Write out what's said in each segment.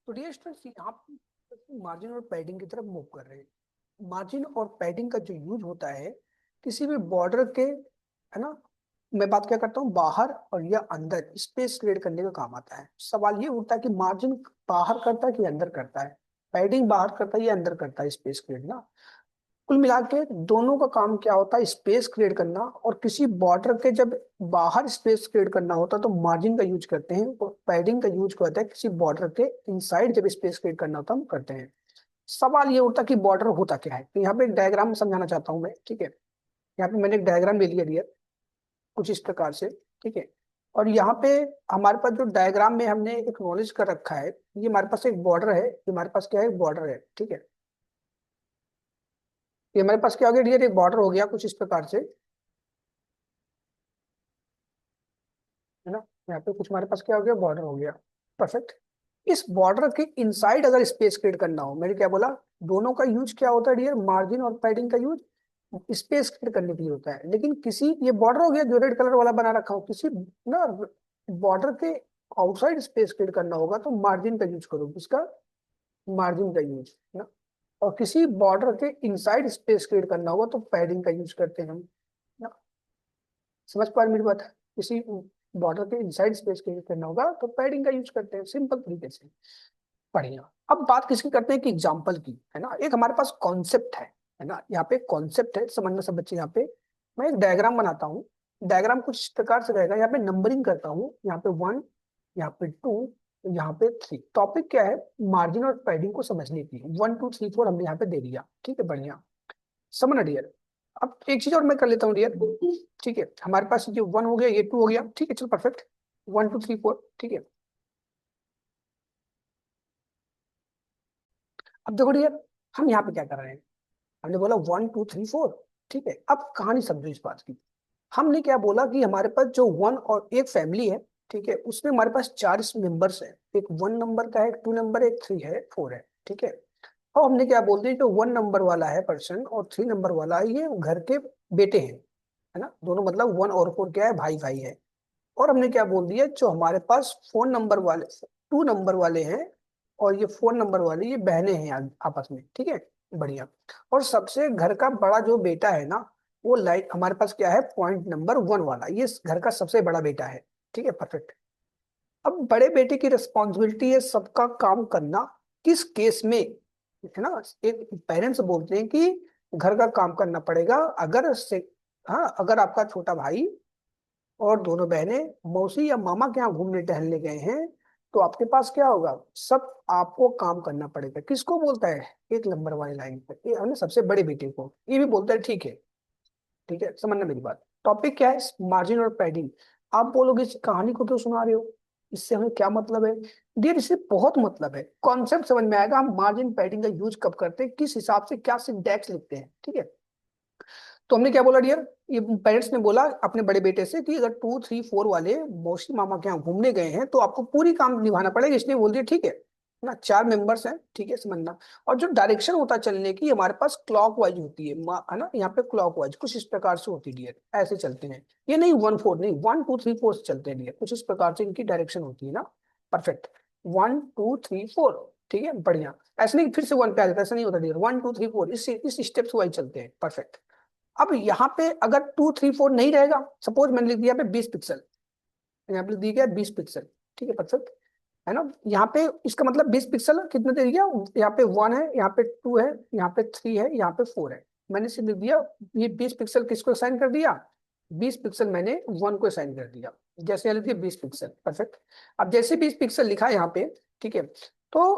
तो dear students यहाँ पे मार्जिन और पैडिंग की तरफ मूव कर रहे हैं। मार्जिन और पैडिंग का जो यूज होता है किसी भी बॉर्डर के, है ना, मैं बात क्या करता हूँ बाहर और या अंदर स्पेस क्रिएट करने का काम आता है। सवाल ये उठता है कि मार्जिन बाहर करता है कि अंदर करता है, पैडिंग बाहर करता है या अंदर करता है स्पेस क्रिएट ना। कुल मिला के दोनों का काम क्या होता है, स्पेस क्रिएट करना। और किसी बॉर्डर के जब बाहर स्पेस क्रिएट करना होता है तो मार्जिन का यूज करते हैं, और पैडिंग का यूज होता है किसी बॉर्डर के इनसाइड जब स्पेस क्रिएट करना होता है हम करते हैं। सवाल ये उठता है कि बॉर्डर होता क्या है, तो यहाँ पे एक डायग्राम समझाना चाहता हूँ मैं, ठीक है। यहाँ पे मैंने एक डायग्राम ले लिया दिया कुछ इस प्रकार से, ठीक है। और यहाँ पे हमारे पास जो डायग्राम में हमने एक नॉलेज कर रखा है, ये हमारे पास एक बॉर्डर है, ये हमारे पास क्या है, बॉर्डर है, ठीक है। ये हमारे पास क्या हो गया डियर, एक बॉर्डर हो गया कुछ इस प्रकार से, है ना। यहाँ पे कुछ हमारे पास क्या हो गया, बॉर्डर हो गया, परफेक्ट। इस बॉर्डर के इनसाइड अगर स्पेस क्रिएट करना हो, मैंने क्या बोला, दोनों का यूज क्या होता है डियर, मार्जिन और पैडिंग का यूज स्पेस क्रिएट करने के लिए होता है। लेकिन किसी, ये बॉर्डर हो गया जो रेड कलर वाला बना रखा हो, किसी ना बॉर्डर के आउटसाइड स्पेस क्रिएट करना होगा तो मार्जिन का यूज करो, किसका, मार्जिन का यूज ना। और किसी बॉर्डर के इनसाइड स्पेस क्रिएट करना होगा तो पैडिंग का यूज करते हैं हम ना। समझ पा रहे मेरी बात, किसी बॉर्डर के इनसाइड स्पेस क्रिएट करना होगा तो पैडिंग का यूज करते हैं, सिंपल तरीके से। बढ़िया। अब बात किसकी करते हैं कि एग्जाम्पल की, है ना। एक हमारे पास कॉन्सेप्ट है ना, यहाँ पे कॉन्सेप्ट है, समझना सब बच्चे। यहाँ पे मैं एक डायग्राम बनाता हूँ, डायग्राम कुछ इस प्रकार से रहेगा। यहाँ पे नंबरिंग करता हूँ, यहाँ पे 1, यहाँ पे 2, यहाँ पे 3। टॉपिक क्या है, मार्जिन और पैडिंग को समझने की। 1 2 3 4 हमने यहाँ पे दे दिया, ठीक है, बढ़िया। समझना डियर। अब एक चीज और मैं कर लेता हूँ डियर, ठीक है। हमारे पास ये 1 हो गया, ये 2 हो गया, ठीक है, चलो परफेक्ट। 1 2 3 4, ठीक है। अब देखो डियर, हम यहाँ पे क्या कर रहे हैं, हमने बोला 1 2 3 4, ठीक है। अब कहानी समझो इस बात की। हमने क्या बोला कि हमारे पास जो 1 और एक फैमिली है, ठीक है, उसमें हमारे पास 4 मेंबर्स हैं। एक 1 नंबर का है, एक 2 नंबर, एक 3 है, 4 है, ठीक है। और हमने क्या बोल दिया, जो 1 नंबर वाला है पर्सन और 3 नंबर वाला है, ये घर के बेटे हैं, है ना। दोनों मतलब 1 और 4 क्या है, भाई भाई है। और हमने क्या बोल दिया, जो हमारे पास 4 नंबर वाले, 2 नंबर वाले हैं और ये 4 नंबर वाले, ये बहनें हैं आपस में, ठीक है, बढ़िया। और सबसे घर का बड़ा जो बेटा है ना, वो लाइक हमारे पास क्या है, पॉइंट नंबर 1 वाला, ये इस घर का सबसे बड़ा बेटा है, ठीक है, परफेक्ट। अब बड़े बेटे की रिस्पॉन्सिबिलिटी है सबका काम करना। किस केस में, है ना, एक पेरेंट्स बोलते हैं कि घर का काम करना पड़ेगा अगर से, हाँ, अगर आपका छोटा भाई और दोनों बहनें मौसी या मामा के यहाँ घूमने टहलने गए हैं तो आपके पास क्या होगा, सब आपको काम करना पड़ेगा। किसको बोलता है, एक नंबर वाली लाइन पे, ये हमने सबसे बड़े बेटे को, ये भी बोलता है, ठीक है, ठीक है, समझना मेरी बात। टॉपिक क्या है, मार्जिन और पैडिंग। आप बोलोगे इस कहानी को क्यों सुना रहे हो, इससे हमें क्या मतलब है। डियर, इससे बहुत मतलब है, कॉन्सेप्ट समझ में आएगा हम मार्जिन पैडिंग का यूज कब करते हैं, किस हिसाब से क्या सिंटैक्स लिखते हैं, ठीक है। तो हमने क्या बोला डियर, ये पेरेंट्स ने बोला अपने बड़े बेटे से कि अगर 2 3 4 वाले मौसी मामा के यहाँ घूमने गए हैं तो आपको पूरी काम निभाना पड़ेगा, इसलिए बोल दिया, ठीक है ना। 4 मेंबर्स हैं, ठीक है, समझना। और जो डायरेक्शन होता है चलने की, हमारे पास क्लॉक वाइज होती है ना, यहाँ पे क्लॉक वाइज कुछ इस प्रकार से होती है डियर, ऐसे चलते हैं। ये नहीं 1 4 नहीं, 1 2 3 4 से चलते हैं डियर, कुछ इस प्रकार से इनकी डायरेक्शन होती है ना, परफेक्ट। 1 2 3 4, ठीक है, बढ़िया। ऐसे नहीं फिर से 1 पे आ जाता है, ऐसा नहीं होता डियर, 1 2 3 4 इस स्टेप्स वाइज चलते हैं, परफेक्ट। अब यहाँ पे अगर 2 3 4 नहीं रहेगा, सपोज मैंने लिख दिया पे 20 पिक्सल, यहाँ पे लिख दिया 20 पिक्सल, ठीक है, परफेक्ट, है ना। यहाँ पे इसका मतलब 20 पिक्सल कितने दे दिया, यहाँ पे 1 है, यहाँ पे 2 है, यहाँ पे 3 है, यहाँ पे 4 है। मैंने सिर्फ लिख दिया, ये 20 पिक्सल किसको असाइन कर दिया, 20 पिक्सल मैंने 1 को असाइन कर दिया, जैसे यहाँ लिख दिया 20 पिक्सल, परफेक्ट। अब जैसे 20 पिक्सल लिखा यहाँ पे, ठीक है, तो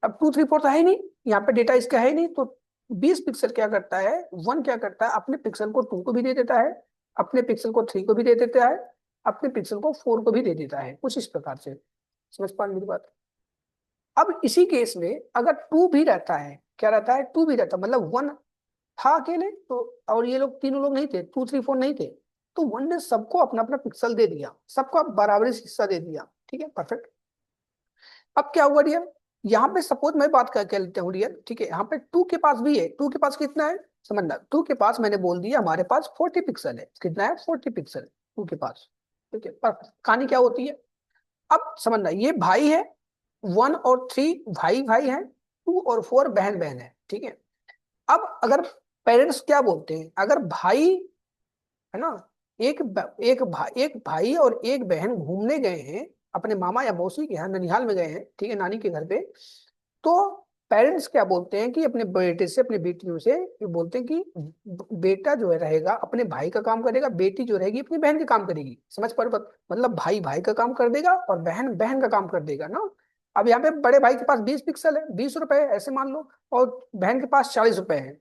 अब 2 3 4 तो है ही नहीं, यहाँ पे डेटा इसका है ही नहीं, तो 20 पिक्सल क्या करता है, 1 क्या करता है, अपने पिक्सल को 2 को भी दे देता है, अपने पिक्सल को 3 को भी दे देता है, अपने पिक्सल को 4 को भी दे देता है, कुछ इस प्रकार से। समझ पा रहे मेरी बात। अब इसी केस में अगर 2 भी रहता है, क्या रहता है, 2 भी रहता मतलब 1 था अकेले तो, और ये लोग तीनों लोग नहीं थे, 2 3 4 नहीं थे, तो 1 ने सबको अपना अपना पिक्सल दे दिया, सबको बराबरी से हिस्सा दे दिया, ठीक है, परफेक्ट। अब क्या हुआ डियर, यहाँ पे सपोज मैं बात कर लेता हूँ डियर, ठीक है, यहाँ पे 2 के पास भी है, 2 के पास कितना है, समझना, 2 के पास मैंने बोल दिया हमारे पास 40 पिक्सल है, कितना है, 40 पिक्सल 2 के पास, ठीक है, पर कहानी क्या होती है, अब समझना, ये भाई है 1 और 3 भाई भाई हैं, 2 और 4 बहन बहन है, ठीक है। अब अगर पेरेंट्स क्या बोलते हैं, अगर भाई है ना, एक भाई और एक बहन घूमने गए हैं अपने मामा या मौसी के यहाँ, ननिहाल में गए हैं, ठीक है, नानी के घर पे, तो पेरेंट्स क्या बोलते हैं कि अपने बेटे से, अपने बेटियों से ये बोलते हैं कि बेटा जो है रहेगा अपने भाई का काम करेगा, बेटी जो रहेगी अपनी बहन का काम करेगी। समझ पा रहे हो? मतलब भाई भाई का काम कर देगा और बहन बहन का काम कर देगा ना। अब यहाँ पे बड़े भाई के पास 20 पिक्सल है, 20 रुपए है, ऐसे मान लो, और बहन के पास 40 रुपए है।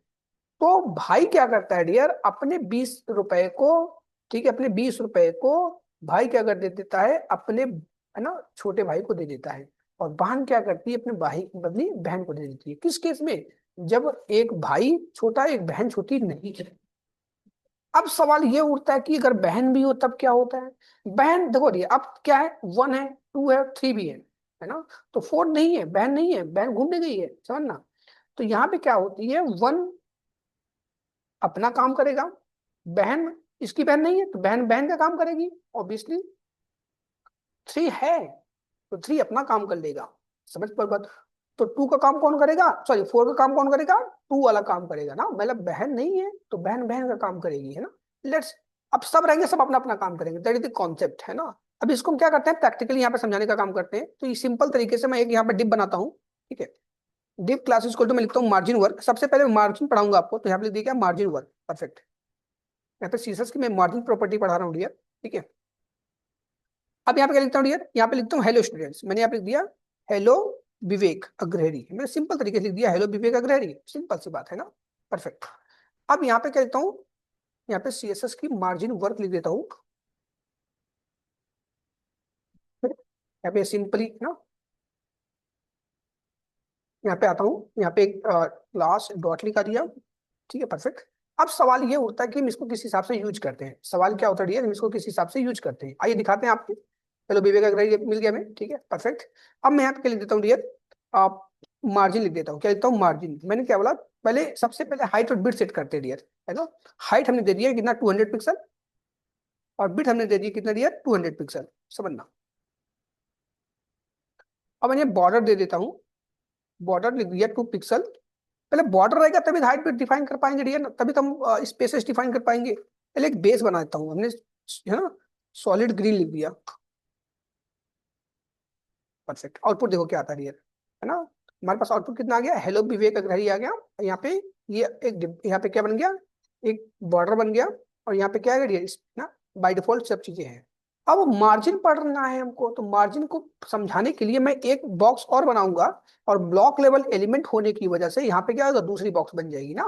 तो भाई क्या करता है डियर, अपने 20 रुपए को, ठीक है, अपने 20 रुपए को भाई क्या कर दे देता है, अपने है ना छोटे भाई को दे देता है। और बहन क्या करती है, अपने भाई बदली बहन को दे देती है। किस केस में? जब एक भाई छोटा एक बहन छोटी नहीं है। अब सवाल ये उठता है कि अगर बहन भी हो तब क्या होता है। बहन देखो ये अब क्या है, 1 है, 2 है, 3 भी है ना। तो 4 नहीं है, बहन नहीं है, बहन घूमने गई है, समझना। तो यहाँ पे क्या होती है, 1 अपना काम करेगा, बहन, इसकी बहन नहीं है तो बहन बहन का काम करेगी ऑब्वियसली। 3 है तो 3 अपना काम कर लेगा। समझ पर बात? तो 2 का काम कौन करेगा, सॉरी 4 का काम कौन करेगा, 2 वाला काम करेगा ना, मतलब बहन नहीं है तो बहन बहन का काम करेगी, है ना। लेट्स, अब सब रहेंगे, सब अपना अपना काम करेंगे, दैट इज द कॉन्सेप्ट, है ना। अब इसको हम क्या करते हैं, प्रैक्टिकली यहाँ पे समझाने का काम करते हैं। तो ये सिंपल तरीके से मैं एक यहाँ पे डिप बनाता हूँ, ठीक है। डिप क्लासेस को तो मैं लिखता हूँ मार्जिन वर्क, सबसे पहले मार्जिन पढ़ाऊंगा आपको, तो यहाँ पे लिख दिया मार्जिन वर्क, परफेक्ट। यहाँ पे सीसस की मैं मार्जिन प्रॉपर्टी पढ़ा रहा हूँ डियर, ठीक है। अब यहाँ पे क्या लिखता हूँ डियर, यहाँ पे लिखता हूँ हेलो स्टूडेंट्स, मैंने यहाँ पे लिख दिया हेलो विवेक अग्रहरी, मैंने सिंपल तरीके से लिख दिया हेलो विवेक अग्रहरी, सिंपल सी बात है ना, परफेक्ट। अब यहाँ पे क्या लिखता हूँ, यहाँ पे सीएसएस की मार्जिन वर्क लिख देता हूँ, यहाँ पे सिंपली ना, यहाँ पे आता हूँ, यहाँ पे एक क्लास डॉट लिखा दिया, ठीक है, परफेक्ट। अब सवाल ये उठता है कि हम इसको किस हिसाब से यूज करते हैं, सवाल क्या होता है डियर, हम इसको किस हिसाब से यूज करते हैं, आइए दिखाते हैं आपको। चलो विवेक अग्रवाल मिल गया हमें, ठीक है, परफेक्ट। अब मैं यहाँ पे क्या लिख देता हूँ डियर, आप मार्जिन लिख देता हूँ, क्या लिखता हूँ, मार्जिन। मैंने क्या बोला, पहले सबसे पहले हाइट और बिट सेट करते हैं डियर, है ना। हाइट हमने दे दिया कितना, 200 पिक्सल, और बिट हमने दे दिया कितना डियर, 200 पिक्सल, समझना। अब मैं बॉर्डर दे देता हूँ, बॉर्डर लिख दिया 2 पिक्सल। पहले बॉर्डर रहेगा तभी हाइट भी डिफाइन कर पाएंगे डियर ना, तभी तो हम स्पेसेस डिफाइन कर पाएंगे। पहले एक बेस बना देता हूँ हमने, है ना, सॉलिड ग्रीन लिख दिया, परफेक्ट। आउटपुट देखो क्या आता है डियर, है ना। हमारे पास आउटपुट कितना आ गया, हेलो विवेक अग्रहरी आ गया। यहाँ पे ये एक यहाँ पे क्या बन गया, एक बॉर्डर बन गया, और यहाँ पे क्या है डियर, ना बाय डिफॉल्ट सब चीजें हैं। अब मार्जिन पढ़ना है हमको, तो मार्जिन को समझाने के लिए मैं एक बॉक्स और बनाऊंगा, और ब्लॉक लेवल एलिमेंट होने की वजह से यहाँ पे क्या होगा, दूसरी बॉक्स बन जाएगी ना।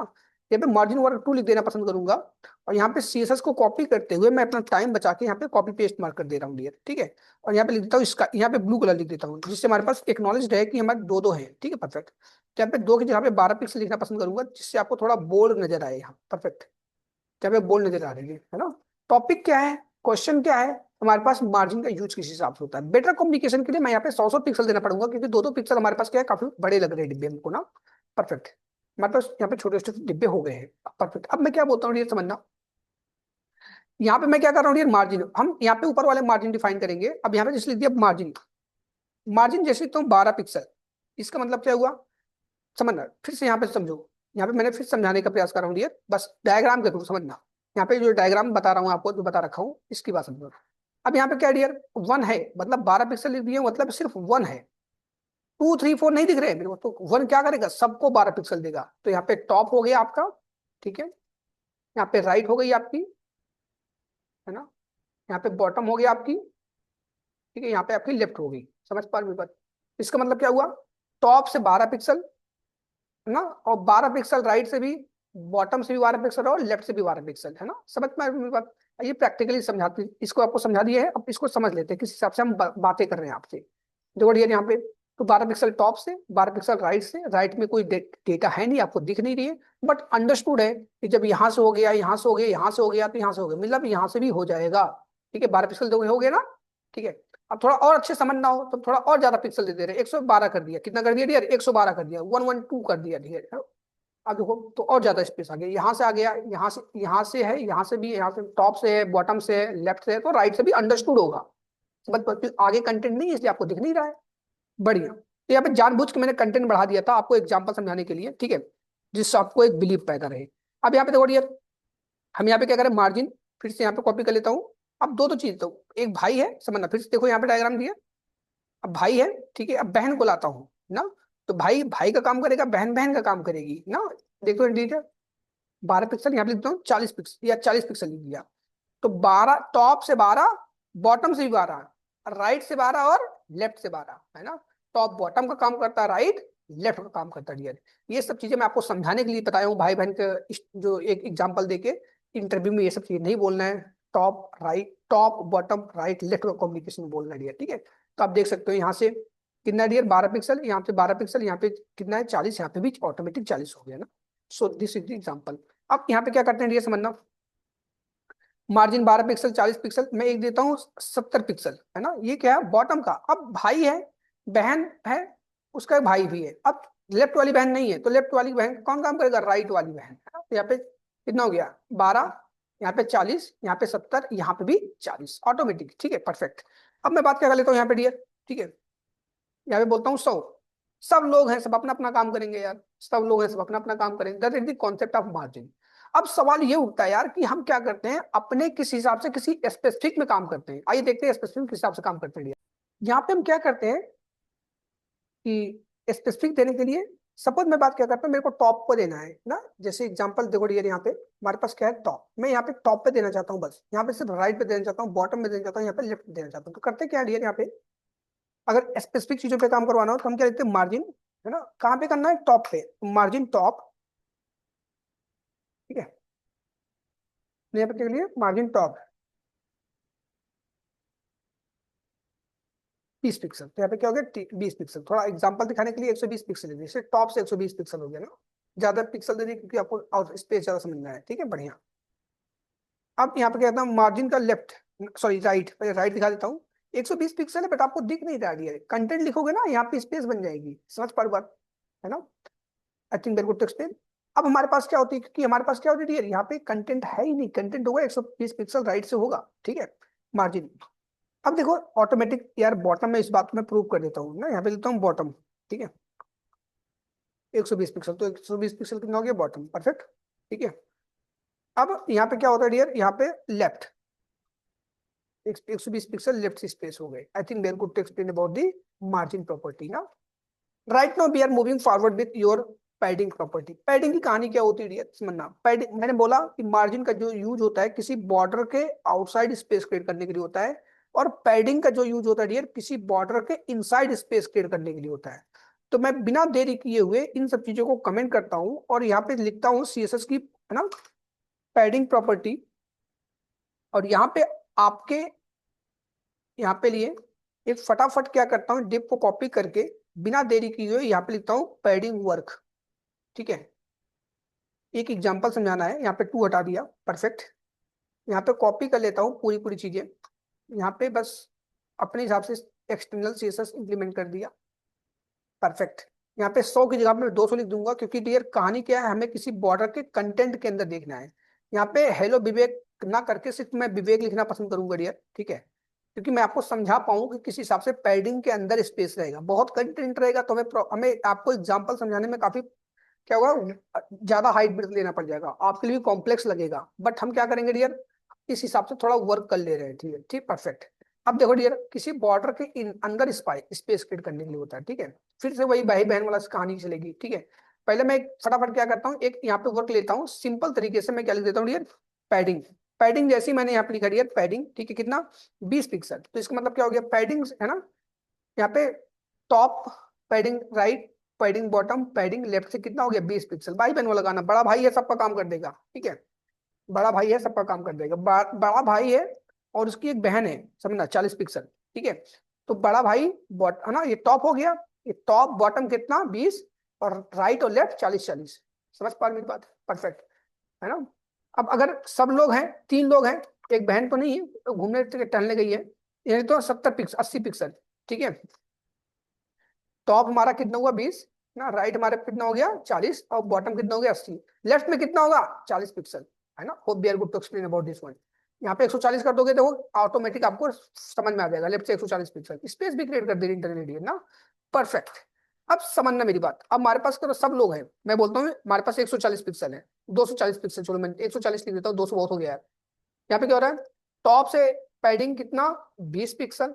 यहाँ पे मार्जिन वर्क 2 लिख देना पसंद करूंगा, और यहाँ पे सीएसएस को कॉपी करते हुए मैं अपना टाइम बचा के यहाँ पे कॉपी पेस्ट मार्क कर दे रहा हूँ डियर, ठीक है। और यहाँ पे लिख देता हूँ इसका, यहाँ पे ब्लू कलर लिख देता हूँ, जिससे हमारे पास एक्नॉलेज है कि हमारे दो दो है, ठीक है, परफेक्ट। तो यहाँ पे 2 की जगह पे 12 पिक्सल लिखना पसंद करूंगा, जिससे आपको थोड़ा बोल्ड नजर आए यहाँ, परफेक्ट। जब ये बोल्ड नजर आ रही है ना। टॉपिक क्या है, क्वेश्चन क्या है, हमारे पास मार्जिन का यूज किस हिसाब से होता है। बेटर कम्युनिकेशन के लिए मैं यहाँ पे 100 पिक्सल देना पड़ूंगा, क्योंकि 2 पिक्सल हमारे पास क्या है, काफी बड़े लग रहे हैं डिब्बे हमको ना, परफेक्ट। हमारे पास यहाँ पे छोटे छोटे डिब्बे हो गए हैं, परफेक्ट। अब मैं क्या बोलता हूँ ये समझना, यहाँ पे मैं क्या कर रहा हूँ ये मार्जिन, हम यहाँ पे ऊपर वाले मार्जिन डिफाइन करेंगे। अब यहाँ पे जैसे लिख दिया मार्जिन, मार्जिन जैसे लिखता हूँ 12 पिक्सल, इसका मतलब क्या हुआ, समझना फिर से यहाँ पे समझो। यहाँ पे मैंने फिर समझाने का प्रयास कर रहा हूँ ये, बस डायग्राम के थ्रू समझना। यहाँ पे जो डायग्राम बता रहा हूँ आपको, जो बता रखा हूँ, इसकी बात समझो। अब यहाँ पे क्या डियर, 1 है, मतलब 12 पिक्सल लिख दिए, मतलब सिर्फ 1 है, 2 3 4 नहीं दिख रहे मेरे को, तो 1 क्या करेगा, सबको 12 पिक्सल देगा। तो यहाँ पे टॉप हो गया आपका, ठीक है, यहाँ पे राइट हो गई आपकी, है ना, यहाँ पे बॉटम हो गई आपकी, ठीक है, यहाँ पे आपकी लेफ्ट हो गई। समझ पा रहे हो बात? इसका मतलब क्या हुआ, टॉप से 12 पिक्सल, है ना, और 12 पिक्सल राइट से भी, बॉटम से भी 12 पिक्सल, और लेफ्ट से भी 12 पिक्सल, है ना। समझ में मेरी बात? ये प्रैक्टिकली समझाती, इसको आपको समझा दिया है, अब इसको समझ लेते हैं किस हिसाब से हम बातें कर रहे हैं आपसे। देखो डियर यहाँ पे, तो 12 पिक्सल टॉप से, 12 पिक्सल राइट से, राइट में कोई डेटा है नहीं, आपको दिख नहीं रही है, बट अंडरस्टूड है कि जब यहाँ से हो गया, यहाँ से हो गया, यहाँ से हो गया, तो यहाँ से हो गया, मतलब यहाँ से भी हो जाएगा, ठीक है। 12 पिक्सल हो गया ना, ठीक है। अब थोड़ा और अच्छे समझना हो तो थोड़ा और ज्यादा पिक्सल दे दे रहे, 112 कर दिया, कितना कर दिया डियर, 112 कर दिया, 112 कर दिया डियर। अब देखो तो और ज्यादा स्पेस आ गया, यहाँ से आ गया, यहाँ से है, यहाँ से भी, यहाँ से टॉप से है, बॉटम से है, लेफ्ट से है, तो राइट से भी अंडरस्टूड होगा, बट आगे कंटेंट नहीं है, इसलिए आपको दिख नहीं रहा है। बढ़िया। तो यहाँ पे जानबूझ के मैंने कंटेंट बढ़ा दिया था आपको एग्जांपल समझाने के लिए, ठीक है, जिससे आपको एक बिलीव पैदा रहे। अब यहाँ पे देखो डियर, हम यहाँ पे क्या करें, मार्जिन फिर से यहाँ पे कॉपी कर लेता हूँ। अब दो चीज, तो एक भाई है, समझना, फिर से देखो यहाँ पे डायग्राम दिया। अब भाई है, ठीक है, अब बहन को लाता हूँ ना, तो भाई भाई का काम करेगा, बहन बहन का काम करेगी ना। देखो डियर, 12 पिक्सल यहाँ पे लिखता हूँ, 40 पिक्सल या 40 पिक्सल लिख दिया। तो 12, टॉप से 12, बॉटम से भी 12, राइट से 12 और लेफ्ट से 12, है ना। टॉप बॉटम का काम करता है, राइट लेफ्ट का काम करता है डियर। ये सब चीजें मैं आपको समझाने के लिए बताया हूँ भाई बहन के जो एक एग्जाम्पल देके। इंटरव्यू में ये सब चीजें नहीं बोलना है, top right, top bottom right left का कॉम्युनिकेशन में बोलना है डियर, ठीक है। तो आप देख सकते हो यहाँ से कितना डियर, 12 पिक्सल, यहाँ पे 12 पिक्सल, यहाँ पे कितना है 40, यहाँ पे भी ऑटोमेटिक 40 हो गया ना। सो दिस इज द एग्जाम्पल। अब यहाँ पे क्या करते हैं डियर, समझना, मार्जिन 12 पिक्सल, 40 पिक्सल, मैं एक देता हूँ 70 पिक्सल, है ना। ये क्या है, बॉटम का। अब भाई है, बहन है, उसका एक भाई भी है। अब लेफ्ट वाली बहन नहीं है, तो लेफ्ट वाली बहन कौन काम करेगा, राइट वाली बहन, है ना। तो यहाँ पे कितना हो गया, 12, यहाँ पे 40, यहाँ पे 70, यहाँ पे भी 40 ऑटोमेटिक, ठीक है, परफेक्ट। अब मैं बात क्या कर लेता हूँ यहाँ पे डियर, ठीक है, यहाँ पे बोलता हूँ 100। सब लोग हैं, सब अपना अपना काम करेंगे यार, सब लोग हैं, सब अपना अपना काम करेंगे, that is the concept of margin. अब सवाल ये उठता है यार कि हम क्या करते हैं, अपने किस हिसाब से किसी स्पेसिफिक में काम करते हैं। आइए देखते हैं स्पेसिफिक किस हिसाब से काम करते हैं। यहाँ पे हम क्या करते हैं कि स्पेसिफिक देने के लिए, सपोज मैं बात क्या करता हूँ, मेरे को टॉप पे देना है ना। जैसे एग्जांपल देखो डियर, यहाँ पे हमारे पास क्या है, टॉप, मैं यहाँ पे टॉप पे देना चाहता हूँ, बस यहाँ पे सिर्फ राइट पे देना चाहता हूँ, बॉटम में देना चाहता हूँ, यहाँ पे लेफ्ट पे देना चाहता हूँ। तो करते क्या है डियर, यहाँ पे अगर स्पेसिफिक चीजों पे काम करवाना हो तो हम क्या लिखते हैं, मार्जिन, है ना। कहाँ पे करना है, टॉप पे, मार्जिन टॉप, ठीक है। तो यहाँ पे क्या लिए, मार्जिन टॉप 20 पिक्सल, तो यहाँ पे क्या हो गया, 20 पिक्सल। थोड़ा एग्जांपल दिखाने के लिए 120 पिक्सल है, जैसे टॉप से 120 पिक्सल हो गया ना। ज्यादा पिक्सल दे दी क्योंकि आपको और स्पेस ज्यादा समझना है, ठीक है, बढ़िया। अब यहाँ पे कहता हूँ मार्जिन का लेफ्ट, सॉरी राइट, राइट दिखा देता हूँ। 120 पिक्सल है, बट आपको दिख नहीं रहा है, कंटेंट लिखोगे ना यहाँ पे स्पेस बन जाएगी, समझ पा रहे बात, है ना। I think very good to explain. अब हमारे पास क्या होती है, क्योंकि हमारे पास क्या होती है, यहाँ पे कंटेंट है ही नहीं, कंटेंट होगा 120 पिक्सल राइट से होगा, ठीक है, मार्जिन। अब देखो ऑटोमेटिक यार, बॉटम में इस बात को मैं प्रूव कर देता हूँ ना, यहाँ पे लिखता हूँ बॉटम, ठीक है, 120 पिक्सल, तो 120 पिक्सल कितना हो गया, बॉटम, परफेक्ट, ठीक है। अब यहाँ पे क्या होता है डियर, यहाँ पे लेफ्ट, 120 पिक्सल लेफ्ट स्पेस हो गए। I think very good to explain about the margin property ना। Right now we are moving forward with your padding property. Padding की कहानी क्या होती है समझना। पैडिंग मैंने बोला कि मार्जिन का जो यूज होता है किसी बॉर्डर के आउटसाइड स्पेस क्रिएट करने के लिए होता है, और पैडिंग का जो यूज होता है डियर किसी बॉर्डर के इनसाइड स्पेस क्रिएट करने के लिए होता है। तो मैं बिना देरी किए हुए इन सब चीजों को कमेंट करता हूँ और यहाँ पे लिखता हूँ सीएसएस की, है ना, पैडिंग प्रॉपर्टी। और यहाँ पे आपके यहाँ पे लिए एक फटाफट क्या करता हूँ, डिप को कॉपी करके बिना देरी किए हुए यहाँ पे लिखता हूँ पैडिंग वर्क, ठीक है। एक एग्जांपल समझाना है, यहाँ पे 2 हटा दिया, परफेक्ट। यहाँ पे कॉपी कर लेता हूँ पूरी पूरी चीजें, यहाँ पे बस अपने हिसाब से एक्सटर्नल सीएसएस इंप्लीमेंट कर दिया, परफेक्ट। यहाँ पे 100 की जगह पे मैं 200 लिख दूंगा, क्योंकि डियर कहानी क्या है, हमें किसी बॉर्डर के कंटेंट के अंदर देखना है। यहाँ पे हेलो विवेक ना करके सिर्फ मैं विवेक लिखना पसंद करूंगा डियर, ठीक है, क्योंकि मैं आपको समझा पाऊँ कि किस हिसाब से पैडिंग के अंदर स्पेस रहेगा। बहुत कंटेंट रहेगा तो हमें आपको एग्जाम्पल समझाने में काफी क्या होगा, ज्यादा हाइट ब्रेथ लेना पड़ जाएगा, आपके लिए भी कॉम्प्लेक्स लगेगा। बट हम क्या करेंगे डियर, इस हिसाब से थोड़ा वर्क कर ले रहे हैं, ठीक है, ठीक, परफेक्ट। अब देखो डियर, किसी बॉर्डर के अंदर स्पेस क्रिएट करने के लिए होता है, ठीक है। फिर से वही भाई बहन वाला कहानी चलेगी, ठीक है। पहले मैं फटाफट क्या करता हूँ, एक यहाँ पे वर्क लेता हूँ, सिंपल तरीके से मैं क्या लिख देता हूँ डियर, पैडिंग। पैडिंग जैसी मैंने यहाँ पे लिखा डियर पैडिंग, ठीक है, कितना, 20 पिक्सल। तो इसका मतलब क्या हो गया, पैडिंग, है ना, यहाँ पे top padding right, padding bottom, padding left से कितना हो गया, 20 पिक्सल। भाई बहन वाला गाना, बड़ा भाई है सबका काम कर देगा, ठीक है, बड़ा भाई है सबका काम कर देगा। बड़ा भाई है और उसकी एक बहन है, समझना, 40 पिक्सल, ठीक है। तो बड़ा भाई बॉट, है ना, ये टॉप हो गया, ये टॉप बॉटम कितना, 20, और राइट और लेफ्ट 40 40। समझ पा रहे मेरी बात, परफेक्ट, है ना। अब अगर सब लोग हैं, 3 लोग हैं, एक बहन तो नहीं है, तो घूमने टहलने गई है, ये तो 70 पिक्सल, 80 पिक्सल, ठीक है। टॉप हमारा कितना हुआ, 20 ना, राइट हमारे कितना हो गया, 40, और बॉटम कितना हो गया, 80। लेफ्ट में कितना होगा, 40 पिक्सल, है ना। Hope we are good to explain about this one. यहाँ पे 140 कर दोगे तो ऑटोमेटिक आपको समझ में आ जाएगा, लेफ्ट से 140 पिक्सल, स्पेस भी क्रिएट कर दे रही इंटरनेट ना। परफेक्ट। अब समझना मेरी बात, अब हमारे पास करो सब लोग हैं, मैं बोलता हूँ हमारे पास 140 पिक्सल है, 240 पिक्सल, चलो मैं 140 लिख देता हूँ, 200 बहुत हो गया है। यहाँ पे क्या हो रहा है, टॉप से पैडिंग कितना 20 पिक्सल,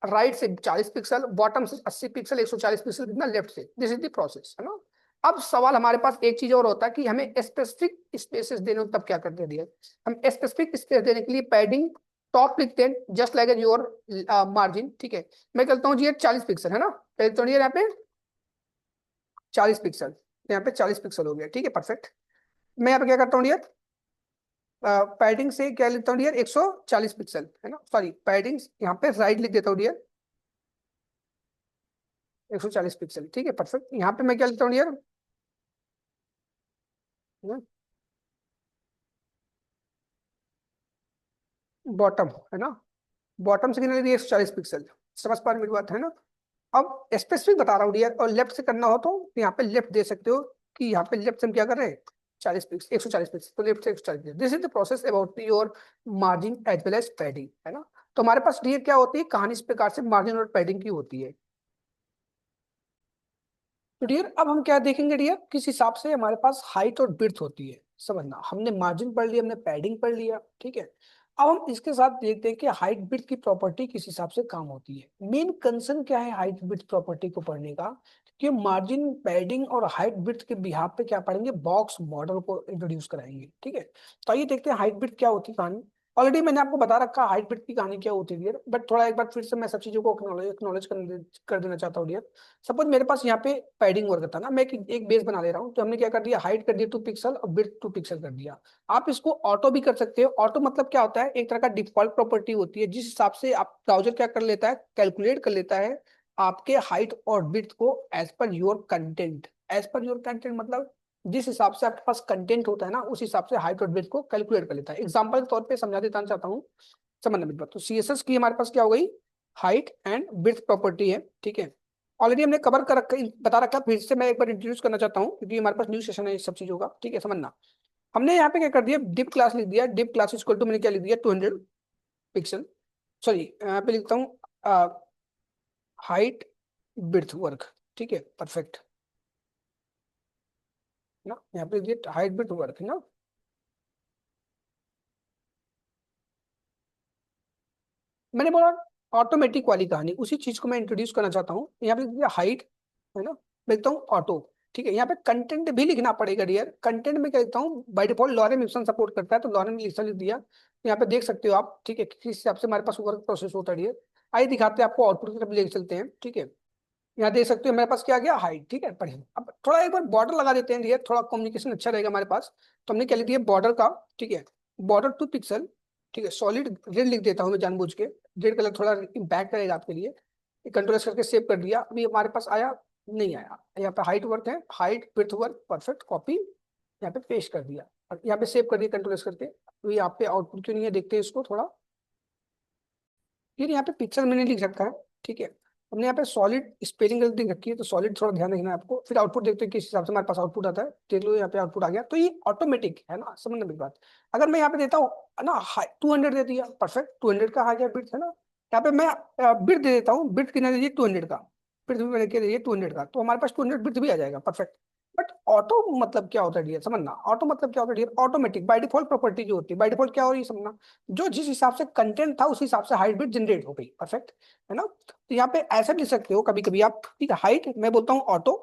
राइट से 40 पिक्सल, बॉटम से 80 पिक्सल, 140 पिक्सल कितना लेफ्ट से, दिस इज द प्रोसेस, है ना। अब सवाल हमारे पास एक चीज और होता है कि हमें स्पेसिफिक स्पेसेस देने हो, तब क्या करते हैं, हम स्पेसिफिक स्पेस देने के लिए पैडिंग टॉप लिखते हैं, जस्ट लाइक योर मार्जिन, ठीक है। मैं कहता हूँ जी ये 40 पिक्सल है ना, तो यहाँ पे 40 पिक्सल, यहाँ पे 40 पिक्सल हो गया, ठीक है परफेक्ट। मैं यहाँ पे क्या करता हूँ डियर, पैडिंग से क्या लिखता हूँ डियर, 140 पिक्सल, है ना, सॉरी पैडिंग यहाँ पे राइट लिख देता हूँ डियर, 140 पिक्सल, ठीक है परफेक्ट। यहाँ पे मैं क्या लिखता हूँ डियर, बॉटम, है ना, बॉटम से कितना लिख दिया, 140 पिक्सल। समझ पा रहे मेरी बात, है ना। अब स्पेसिफिक बता रहा हूँ डियर, और लेफ्ट से करना हो तो यहाँ पे लेफ्ट दे सकते हो, कि यहाँ पे लेफ्ट से हम क्या कर रहे हैं, 40 पिक्सल, 140 पिक्सल, तो लेफ्ट से 140। This is the process about your margin as well as padding, है ना। तो हमारे पास डियर क्या होती है, कहानी इस प्रकार से मार्जिन और पैडिंग की होती है। तो डियर अब हम क्या देखेंगे डियर, किस हिसाब से हमारे पास हाइट और बिर्थ होती है, समझना, हमने मार्जिन पढ़ लिया, हमने पैडिंग पढ़ लिया, ठीक है। अब हम इसके साथ देखते हैं कि हाइट बिर्थ की प्रॉपर्टी किस हिसाब से काम होती है। मेन कंसर्न क्या है हाइट बिर्थ प्रॉपर्टी को पढ़ने का, कि मार्जिन पैडिंग और हाइट बिर्थ के बिहाफ पे क्या पढ़ेंगे, बॉक्स मॉडल को इंट्रोड्यूस कराएंगे, ठीक है। तो आइए देखते हैं हाइट बिर्थ क्या होती है कहानी। ऑलरेडी मैंने आपको बता रखा हाइट बिर्थ की कहानी क्या होती है, बट थोड़ा एक बार फिर से मैं सब चीजों को एक्नॉलेज कर देना चाहता हूँ डियर। सपोज मेरे पास यहाँ पे पैडिंग वर्क था ना, मैं एक बेस बना ले रहा हूँ, तो हमने क्या कर दिया, हाइट कर दिया 2 पिक्सल और विड्थ 2 पिक्सल कर दिया। आप इसको ऑटो भी कर सकते हो। ऑटो मतलब क्या होता है, एक तरह का डिफॉल्ट प्रॉपर्टी होती है, जिस हिसाब से आप ब्राउजर क्या कर लेता है, कैलकुलेट कर लेता है आपके हाइट और विड्थ को as per your content. As per your content मतलब जिस हिसाब से आपके पास कंटेंट होता है ना, उस हिसाब से हाइट और विड्थ को कैलकुलेट कर लेता है। एग्जाम्पल के तौर पर समझा देना चाहता हूँ, समझना मेरी बात। तो सीएसएस की हमारे पास क्या हो गई, हाइट एंड विड्थ प्रॉपर्टी है, ठीक है। ऑलरेडी हमने कवर कर रखा, बता रखा, फिर से मैं एक बार इंट्रोड्यूस करना चाहता हूँ, क्योंकि हमारे पास न्यू सेशन है इस सब चीजों का, ठीक है, समझना। हमने यहाँ पे क्या कर दिया, डिप क्लास लिख दिया, डिप क्लास इक्वल टू मैंने क्या लिख दिया, 200 पिक्सल, सॉरी यहाँ पे लिखता हूँ हाइट विड्थ वर्क, ठीक है परफेक्ट ना। यहाँ पे लिख दिया हाइट विड्थ वर्क, है ना। मैंने बोला ऑटोमेटिक वाली कहानी, उसी चीज को मैं इंट्रोड्यूस करना चाहता हूँ। यहाँ पे लिख दिया हाइट, है ना, लिखता हूँ ऑटो, ठीक है। यहाँ पे कंटेंट भी लिखना पड़ेगा डियर। कंटेंट में क्या लिखता हूँ, by default lorem Ibsen support करता है, तो लॉरेम लिख दिया। यहाँ पे देख सकते हो आप, ठीक है, किस हिसाब से हमारे पास वर्क प्रोसेस होता है डियर। आइए दिखाते हैं आपको, आउटपुट की तरफ ले चलते हैं, ठीक है। यहाँ देख सकते हो मेरे पास क्या आ गया, हाइट, ठीक है। पढ़िए अब थोड़ा एक बार बॉर्डर लगा देते हैं डियर, थोड़ा कम्युनिकेशन अच्छा रहेगा हमारे पास। तो हमने क्या लिख दिया बॉर्डर का, ठीक है, बॉर्डर 2 पिक्सल, ठीक है, सॉलिड रेड लिख देता हूँ मैं जानबूझ के, रेड कलर थोड़ा इम्पैक्ट करेगा आपके लिए। कंट्रोल करके सेव कर दिया, अभी हमारे पास आया नहीं आया। यहाँ पे हाइट वर्क है, height width work perfect, copy यहाँ पे पेस्ट कर दिया, और यहाँ पे सेव कर दिया कंट्रोल करके। तो यहाँ पे आउटपुट क्यों नहीं है, देखते हैं इसको थोड़ा। फिर यहाँ पे पिक्सल मैंने लिख रखा है, ठीक है। हमने यहाँ पे सॉलिड स्पेलिंग गलती रखी है, तो सॉलिड थोड़ा ध्यान रखना है आपको। फिर आउटपुट देखते हैं किस हिसाब से हमारे पास आउटपुट आता है, देख लो यहाँ पे आउटपुट आ गया। तो ये ऑटोमेटिक है ना, समझना मेरी बात। अगर मैं यहाँ पे देता हूँ ना 200 दे दिया, परफेक्ट 200 का आ गया बिट, है ना। यहाँ पे मैं बिट दे देता हूँ, बिट कितना दे दिया 200 का, बिट भी मैंने क्या दे दिया 200 का, तो हमारे पास 200 बिट भी आ जाएगा, परफेक्ट। बट ऑटो मतलब क्या होता है डियर, समझना, ऑटो मतलब क्या होता है dear, automatic by default property जो होती है, बाय डिफॉल्ट क्या हो रही है समझना, जो जिस हिसाब से कंटेंट था उस हिसाब से हाइट बिट जनरेट हो गई, परफेक्ट, है ना। तो यहाँ पे ऐसा लिख सकते हो कभी कभी आप, ठीक है, हाइट मैं बोलता हूँ ऑटो,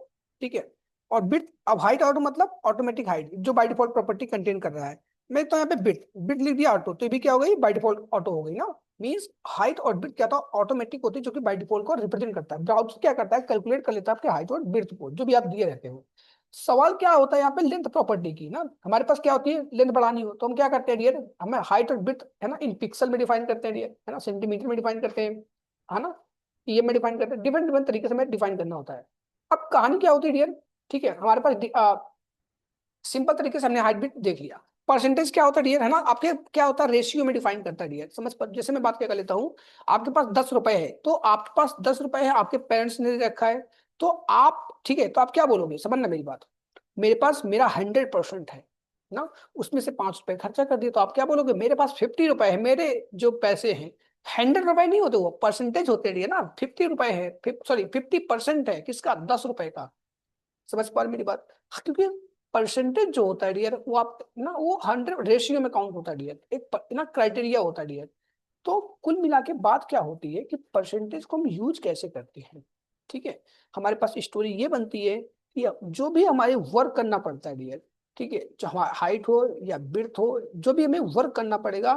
ठीक है, और बिट, अब हाइट ऑटो मतलब ऑटोमेटिक हाइट जो बाय डिफॉल्ट प्रॉपर्टी कंटेन कर रहा है। मैं तो यहाँ पे बिट बिट लिख दिया ऑटो, तो ये भी क्या हो गई, बाय डिफॉल्ट ऑटो हो गई ना। मींस हाइट और बिट क्या था, ऑटोमेटिक होती है, जो कि बाय डिफॉल्ट को रिप्रेजेंट करता है। ब्राउज़र क्या करता है, कैलकुलेट कर लेता है आपके हाइट और बिट को, जो भी आप दिए रहते हो। सवाल क्या होता है यहाँ पे, लेंथ प्रॉपर्टी की ना। हमारे पास क्या होती है, लेंथ बढ़ानी हो तो हम क्या करते हैं डियर, हमें हाइट और बिट, है ना, इन पिक्सल में डिफाइन करते हैं डियर, है ना, सेंटीमीटर में डिफाइन करते हैं, है ना, ये में डिफाइन करते हैं, डिफरेंट डिफरेंट तरीके से हमें डिफाइन करना होता है। अब कहानी क्या होती है डियर, ठीक है, हमारे पास सिंपल तरीके से हमने हाइट बिट देख लिया। परसेंटेज क्या होता है डियर, है ना, आपके क्या होता है, रेशियो में डिफाइन करता है डियर। समझ पर, जैसे मैं बात क्या कर लेता हूँ, आपके पास 10 रुपए है, तो आपके पास 10 रुपए है, आपके पेरेंट्स ने दे रखा है, तो आप, ठीक है, तो आप क्या बोलोगे, समझना मेरी बात। मेरे पास मेरा 100% है ना, उसमें से 5 रुपए खर्चा कर दिए, तो आप क्या बोलोगे, मेरे पास 50 रुपए है, मेरे जो पैसे हैं, 100 रुपए नहीं होते, वो परसेंटेज होते हैं ना, 50 रुपए है, सॉरी 50% है किसका, 10 रुपए का। समझ पा रहे मेरी बात? हाँ, क्योंकि परसेंटेज जो होता है डियर वो आप ना वो 100 रेशियो में काउंट होता है डियर, एक ना क्राइटेरिया होता है डियर। तो कुल मिला के बात क्या होती है कि परसेंटेज को हम यूज कैसे करते हैं, ठीक है। हमारे पास स्टोरी ये बनती है कि जो भी हमारे वर्क करना पड़ता है डियर, ठीक है, चाहे हाइट हो या बिर्थ हो, जो भी हमें वर्क करना पड़ेगा,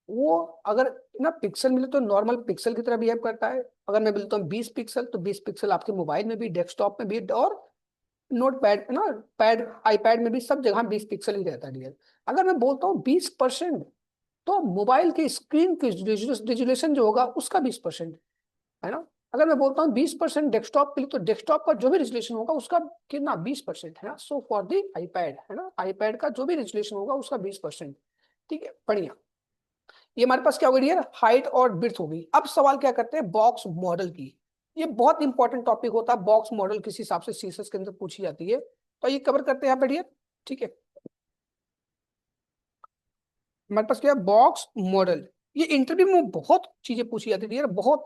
वो अगर ना पिक्सल मिले तो नॉर्मल पिक्सल की तरह बिहेव करता है। अगर मैं बोलता हूँ 20 पिक्सल, तो 20 पिक्सल आपके मोबाइल में भी, डेस्कटॉप में भी, और नोट पैड ना, पैड आईपैड में भी, सब जगह 20 पिक्सल ही रहता है डियर। अगर मैं बोलता हूँ 20%, तो मोबाइल की स्क्रीन की रेजुलेशन जो होगा उसका 20%, है ना। अगर मैं बोलता हूँ 20% डेस्कटॉप के लिए, तो डेस्कटॉप का जो भी रेजुलेशन होगा उसका कितना, 20%, है ना। सो फॉर दी आईपैड, है ना, आईपैड का जो भी रेजुलेशन होगा उसका 20%। ठीक है, बढ़िया। ये हमारे पास क्या हो गई यार, हाइट और बिर्थ हो गई। अब सवाल क्या करते हैं, बॉक्स मॉडल की। ये बहुत इंपॉर्टेंट टॉपिक होता है, बॉक्स मॉडल किस हिसाब से सीएसएस के अंदर पूछी जाती है, तो ये कवर करते हैं यहाँ पे डियर। ठीक है, हमारे पास क्या है, बॉक्स मॉडल। ये इंटरव्यू में बहुत चीजें पूछी जाती है, बहुत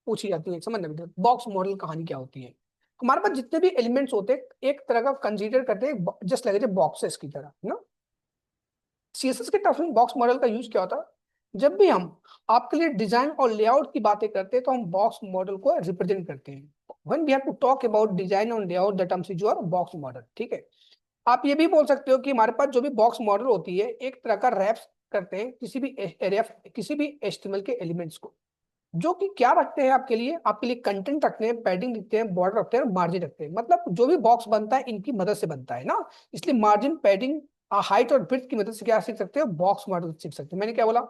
पूछी जाती है, समझना बेटा। बॉक्स मॉडल कहानी क्या होती है, हमारे पास जितने भी एलिमेंट्स होते हैं एक तरह का कंसीडर करते हैं, जस्ट लाइक बॉक्सेस की तरह, है ना। सीएसएस के टर्म्स में बॉक्स मॉडल का यूज क्या होता है, जब भी हम आपके लिए डिजाइन और लेआउट की बातें करते हैं तो हम बॉक्स मॉडल को रिप्रेजेंट करते हैं। When we have to talk about design और layout, the terms is your box model. ठीक है, आप ये भी बोल सकते हो कि हमारे पास जो भी बॉक्स मॉडल होती है एक तरह का रैप करते हैं किसी भी एचटीएमएल के एलिमेंट्स को, जो कि क्या रखते हैं आपके लिए कंटेंट रखते हैं, पैडिंग रखते हैं, बॉर्डर रखते हैं, मार्जिन रखते हैं। मतलब जो भी बॉक्स बनता है इनकी मदद से बनता है ना। इसलिए मार्जिन, पैडिंग, हाइट और विड्थ की मदद से क्या सीख सकते हो, बॉक्स मॉडल सीख सकते हो। मैंने क्या बोला,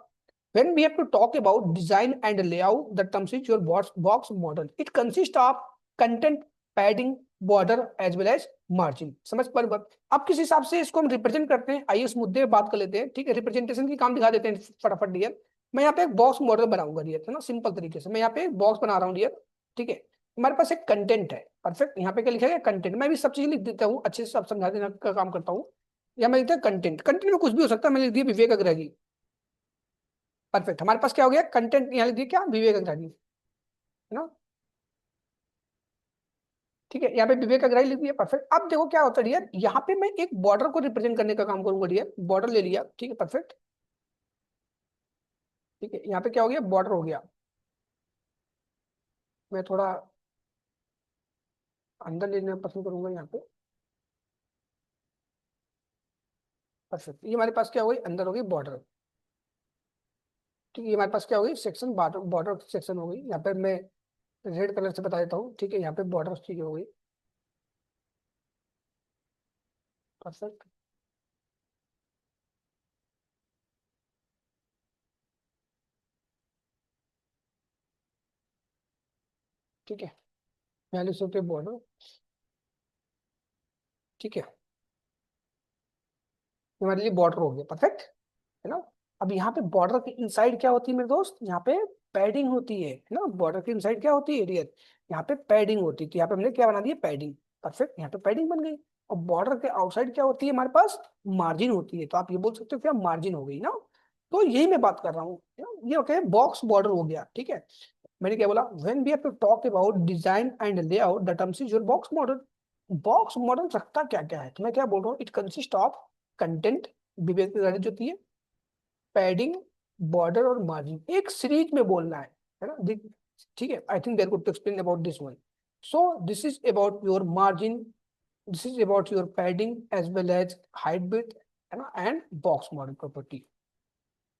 when we have to talk about design and layout, the terms is your box model. It consists of content, padding, border as well as margin. समझ पर बात? अब किस हिसाब से इसको हम रिप्रेजेंट करते हैं, आइए इस मुद्दे पे बात कर लेते हैं। ठीक है, रिप्रेजेंटेशन की काम दिखा देते हैं फटाफट डियर। मैं यहाँ पे एक बॉक्स मॉडल बनाऊंगा डियर, है ना, सिंपल तरीके से मैं यहाँ पे एक बॉक्स बना रहा हूँ डियर। ठीक है, हमारे पास एक कंटेंट है, परफेक्ट। यहाँ पे क्या लिखा है, कंटेंट। मैं भी सब चीज लिख देता हूँ, अच्छे से सब समझा देने का काम करता हूँ। या मैं लिखता है कंटेंट, कंटेंट में कुछ भी हो सकता है, मैंने लिख दिया विवेक अग्रही। परफेक्ट, हमारे पास क्या हो गया, कंटेंट यहाँ लिख दिया क्या, विवेक अग्रही, है ना। ठीक है, यहाँ पे विवेक अग्रही लिख दिया, परफेक्ट। अब देखो क्या होता है डियर, यहाँ पे मैं एक बॉर्डर को रिप्रेजेंट करने का काम करूंगा डियर। बॉर्डर ले लिया, ठीक है, परफेक्ट। ठीक है, यहाँ पे क्या हो गया, बॉर्डर हो गया। मैं थोड़ा अंदर लेना पसंद करूंगा यहाँ पे, परफेक्ट। ये हमारे पास क्या हो गई, अंदर हो गई बॉर्डर। ठीक है, ये हमारे पास क्या हो गई, सेक्शन, बॉर्डर, बॉर्डर सेक्शन हो गई। यहाँ पे मैं रेड कलर से बता देता हूँ। ठीक है, यहाँ पे बॉर्डर चीज हो गई, परफेक्ट। ठीक है, 42 पे बॉर्डर। ठीक है, ये हमारे लिए बॉर्डर हो गया, परफेक्ट, है ना। अब यहाँ पे बॉर्डर के इनसाइड क्या होती है मेरे दोस्त, यहाँ पे पैडिंग होती है ना। बॉर्डर के इनसाइड क्या होती है डियर, यहाँ पे पैडिंग होती है। तो यहाँ पे हमने क्या बना दिया, पैडिंग, परफेक्ट। यहाँ पे पैडिंग बन गई। और बॉर्डर के आउटसाइड क्या होती है हमारे पास, मार्जिन होती है। तो आप ये बोल सकते हो क्या, मार्जिन हो गई ना। तो यही मैं बात कर रहा हूँ, ये ओके, बॉक्स बॉर्डर हो गया। ठीक है, मैंने क्या बोला, when we have to talk about design and layout, the terms is your box model. Box model रखता क्या क्या है, तो मैं क्या बोल रहा हूँ, इट कंसिस्ट ऑफ कंटेंट, विवेक जो होती है, पैडिंग, बॉर्डर और मार्जिन, एक सीरीज में बोलना है ना। ठीक है, I think there good to explain about this one. So this is about your margin, this is about your padding as well as height bit, है ना, एंड बॉक्स मॉडल प्रॉपर्टी।